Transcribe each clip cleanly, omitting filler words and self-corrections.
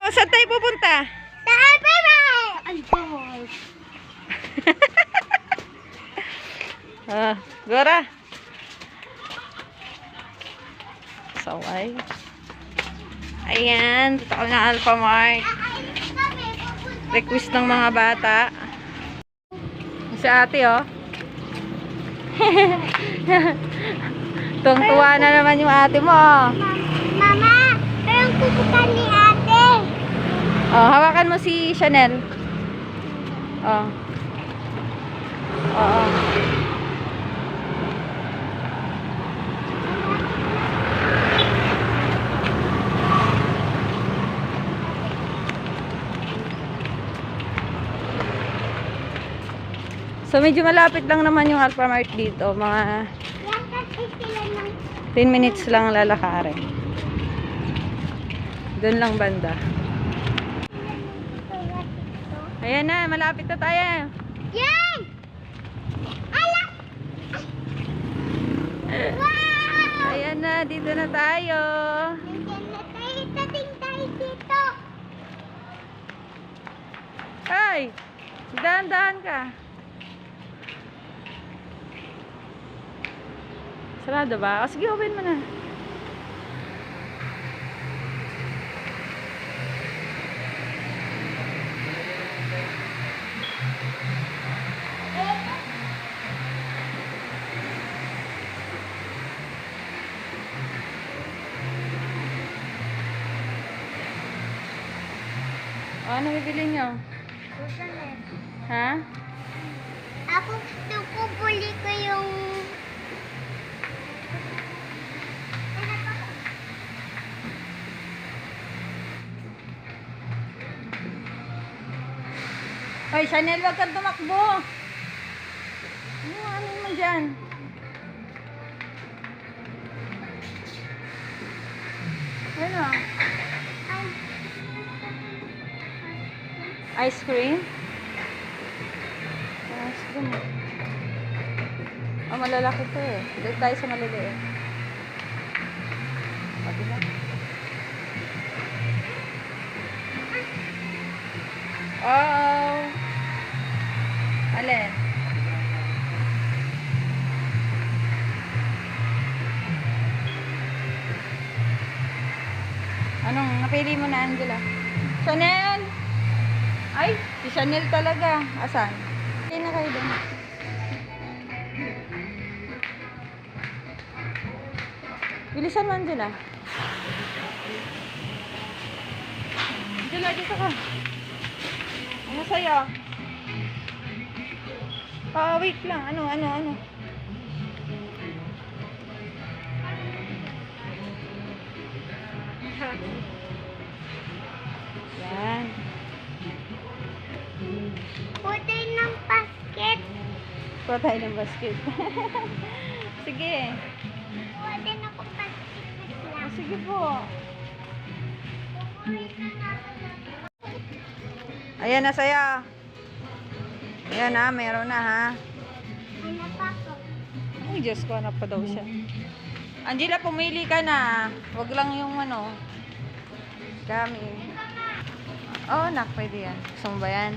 Saan tayo pupunta? Sa Alphamart! Alphamart. Gora. Saway. Ayan, dito ako ng Alphamart. Request ng mga bata. Si ate, oh. Tuwang-tuwa na naman yung ate mo, oh. Mama, parang pupukan ni ate. Oh, hawakan mo si Chanel. Oh. Oo. So medyo malapit lang naman yung Alphamart dito, mga Yan kasi sila ng 10 minutes lang lalakarin. Doon lang banda. Ayan na, malapit na tayo. Yan! Ala! Wow! Ayan na, dito na tayo. Nandiyan na tayo, tating tayo dito. Ay, dahan-dahan ka. Sarado ba? O sige, open mo na. O, ano bibili nyo? Susunod. Ha? Ako gusto ko buli ko yung... Hoy, Chanel, wag kang tumakbo. Ano mo dyan? Ano? Ice cream? Ice cream. Oh, malalaki to eh. Dito tayo sa maliliit. Pagila. Oh. Alin? Anong napili mo na, Angela? Chanel! Ay, si Chanel talaga. Asan? Hindi na kayo doon. Bilisan mo, Angela. Angela, dito ka. Ano sa'yo? Wait lang. Ano? Yan. Putay ng basket. Kuha tayo ng basket. Sige. Pwede na akong basket na lang. Sige po. Ayan na sa'yo. Ayan na, meron na ha. Ano pa ko? Ay, Diyos ko, anak pa daw siya. Angela, pumili ka na. Wag lang yung ano. Kami. Oo, nak, pwede yan. Gusto mo ba yan?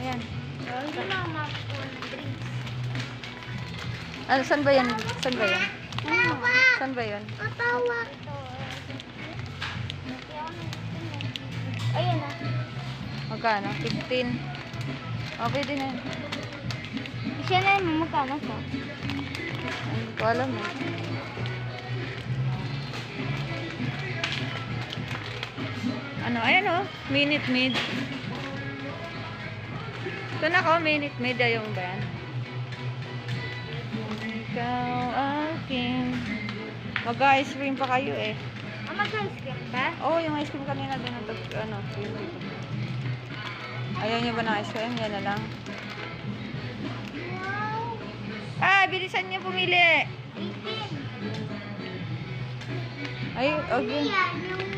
Ayan. Hindi na mag-cool drinks. Ano, saan ba yan? Saan ba yan? Tawa! Saan ba yan? Matawa. Ayun na. Magkano? 15. Oh, pwede na yan. Siya na yung magkano ko. Hindi ko alam eh. Ano, ayan oh. Minute Maid. Ito na ko, Minute Maid. Ayaw mo ba yan? Ikaw aking. Mag-ice cream pa kayo eh. Mag-ice cream ba? Oh, yung ice cream kanina din. Ano, yun dito. Ayaw niyo ba ng ice cream? Yan na lang. Wow! Ah, bilisan niyo pumili. 18. Ay, Ano okay. yan? Yung...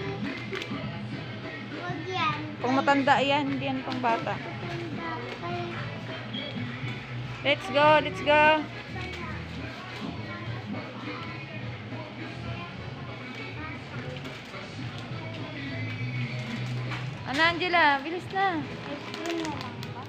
Wag yan. Pang matanda yan, hindi yan pang bata. Let's go, let's go. Ano, Angela? Bilis na. Ice cream na lang ba?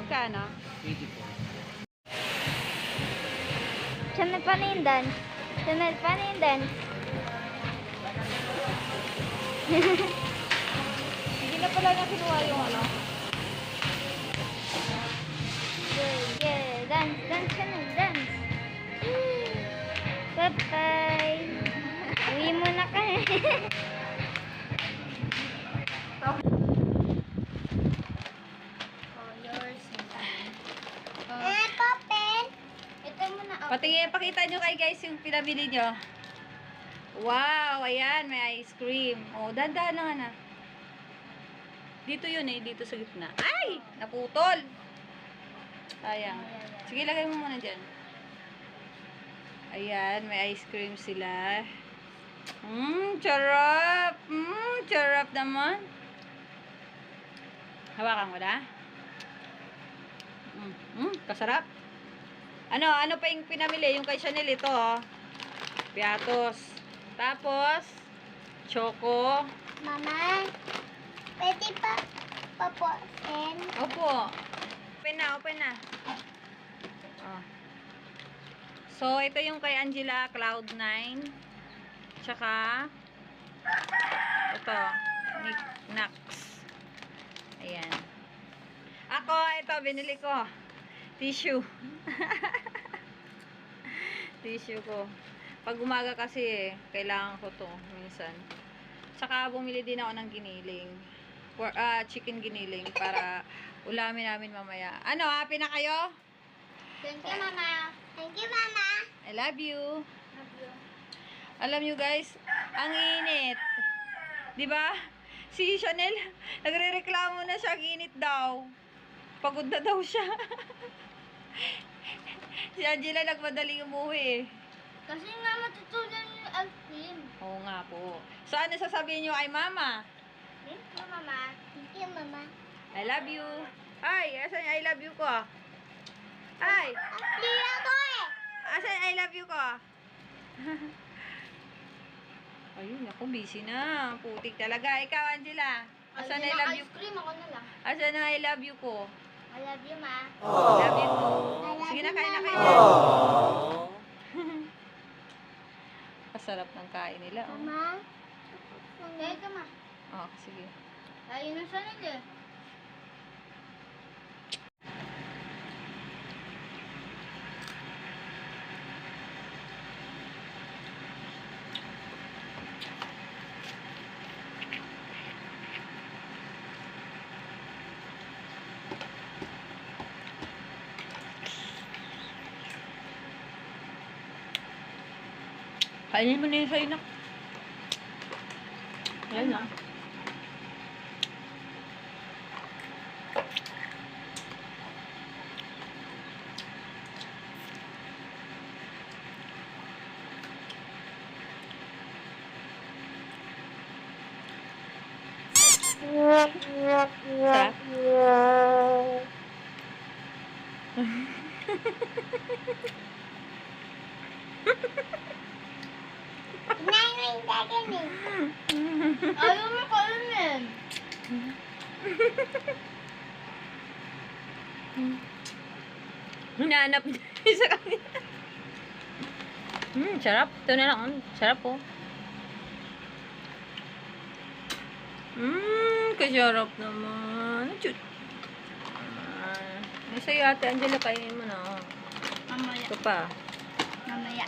Magkano? Channel Panindan. Channel Panindan. Hindi na pala niya kinuha yung ano. Yeah, yeah. Dance, dance, channel, dance. Bye-bye. Uwi muna kami. Pen. Ito muna. Patingin, pakita nyo kay guys yung pinabili nyo. Wow, ayan, may ice cream. Oh, dahan-dahan lang na. Dito yun eh, dito sa gitna. Ay! Naputol! Sayang. Sige, lagay mo muna dyan. Ayan, may ice cream sila. Charap! Charap naman. Hawakan mo na. Kasarap. Ano pa yung pinamili? Yung kay Chanel ito, oh. Piatos. Tapos, choco. Mama, pwede pa paposin? Opo. Open na, open na. Oh. So, ito yung kay Angela, Cloud9. Tsaka, ito, Nax. Ayan. Ako, ito, binili ko. Tissue. Tissue ko. Pag umaga kasi, kailangan ko to minsan. Tsaka, bumili din ako ng giniling. Chicken giniling para ulamin namin mamaya. Ano, happy na kayo? Thank you, Mama. Thank you, Mama. I love you. Love you. Alam nyo guys, ang init. 'Di ba? Si Chanel, nagrereklamo na siya, ginit daw. Pagod na daw siya. Si Angela nagmadaling umuwi eh. Kasi nga matutunan yung ice cream. Oo nga po. So ano sasabihin nyo kay mama? Thank you, Mama. Thank you, Mama. I love you. Ay, asan yung I love you ko? Ay, Asli ako eh. asan yung I love you ko? Ayun, ako busy na. Putik talaga. Ikaw, Angela. Asan I love you? Ice cream ako na lang. Asan ang I love you ko? I love you, Ma. Love you too. I love Sige na, you, kain na Mama. kayo. Pasarap ng kain nila. Oh. Mama. Kaya ka, Ma. Oh, sige. Tayo na siya nila. Kainin mo na yun sa'yo na. Ayan na. Sarap. Kinain mo yung gagawin. Ayaw mo kainin. Hinahanap niya sa kanila. Sarap. Ito na lang. Sarap po. Kasarap naman. Chut. Ay, sa'yo ate Angela, kainin mo na. Mamaya. Ito pa. Mamaya.